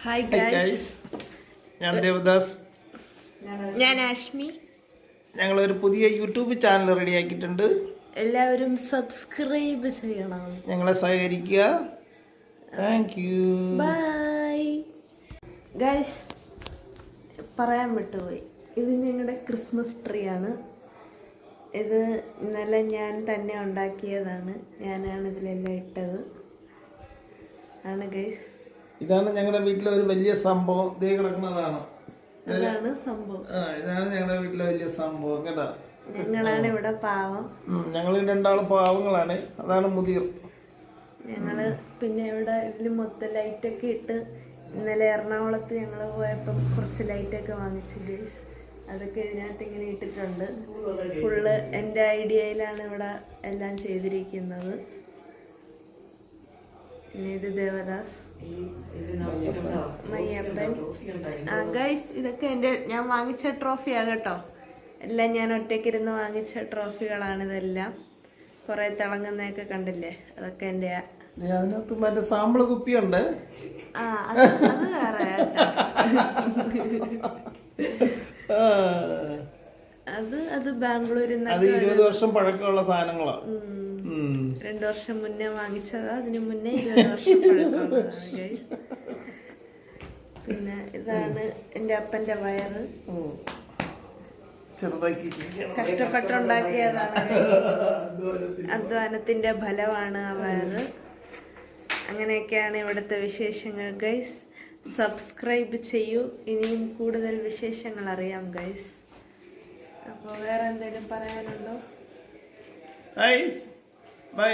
Hi guys, ഞാൻ ദേവദാസ്, ഞാൻ ആഷ്മി. ഞങ്ങളൊരു പുതിയ യൂട്യൂബ് ചാനൽ റെഡിയാക്കിയിട്ടുണ്ട്. എല്ലാവരും സബ്സ്ക്രൈബ് ചെയ്യണം, ഞങ്ങളെ സഹകരിക്കുക. Thank you, bye. ഗൈസ്, പറയാൻ വിട്ടുപോയി, ഇത് ഞങ്ങളുടെ ക്രിസ്മസ് ട്രീ ആണ്. ഇത് ഇന്നലെ ഞാൻ തന്നെ ഉണ്ടാക്കിയതാണ്. ഞാനാണ് ഇതിലെല്ലാം ഇട്ടത് ആണ് ഗൈസ്. ഇതാണ് ഞങ്ങളുടെ വീട്ടിലെ ഒരു വലിയ സംഭവം. ദേ കിടക്കുന്നതാണ്, അതാണ് സംഭവം. ഇതാണ് ഞങ്ങളുടെ വീട്ടിലെ വലിയ സംഭവം കേട്ടാ. ഞങ്ങളാണ് ഇവിടെ പാവം. ഞങ്ങൾ രണ്ടാളും പാവങ്ങളാണ്, അതാണ് മുതിർ. ഞങ്ങള് പിന്നെ ഇവിടെ ഇതിൽ മൊത്തം ലൈറ്റൊക്കെ ഇട്ട് ഇന്നലെ എറണാകുളത്ത് ഞങ്ങൾ പോയപ്പം കുറച്ച് ലൈറ്റൊക്കെ വാങ്ങിച്ചു ഗൈസ്. അതൊക്കെ ഇതിനകത്ത് ഇങ്ങനെ ഇട്ടിട്ടുണ്ട്. ഫുള്ള് എൻ്റെ ഐഡിയയിലാണ് ഇവിടെ എല്ലാം ചെയ്തിരിക്കുന്നത്. പിന്നെ ഇത് ദേവദാസ്, മയ്യപ്പൻ. ഗൈസ്, ഇതൊക്കെ ഞാൻ വാങ്ങിച്ച ട്രോഫിയാണ് കേട്ടോ. എല്ലാം ഞാൻ ഒറ്റയ്ക്കിരുന്ന് വാങ്ങിച്ച ട്രോഫികളാണ് ഇതെല്ലാം. കുറെ തിളങ്ങുന്നതൊക്കെ കണ്ടില്ലേ, അതൊക്കെ എൻ്റെ. അതിനകത്ത് മറ്റേ സാമ്പിള് കുപ്പിയുണ്ട്. അത് വേറെ അത് ബാംഗ്ലൂരിൽ നിന്ന് 20 വർഷം പഴക്കമുള്ള സാധനങ്ങളാ. 2 വർഷം മുന്നേ വാങ്ങിച്ചതാ. അതിന് മുന്നേ 20 വർഷം പഴക്കമുള്ളതാണ്. പിന്നെ ഇതാണ് എൻ്റെ അപ്പൻ്റെ വയറ്. കഷ്ടപ്പെട്ടുണ്ടാക്കിയതാണ്, അധ്വാനത്തിന്റെ ഫലമാണ് ആ വയറ്. അങ്ങനെയൊക്കെയാണ് ഇവിടുത്തെ വിശേഷങ്ങൾ ഗൈസ്. സബ്സ്ക്രൈബ് ചെയ്യൂ, ഇനിയും കൂടുതൽ വിശേഷങ്ങൾ അറിയാം ഗൈസ്. അപ്പോൾ വേറെ എന്തെങ്കിലും പറയാനുണ്ടോ? ബൈ.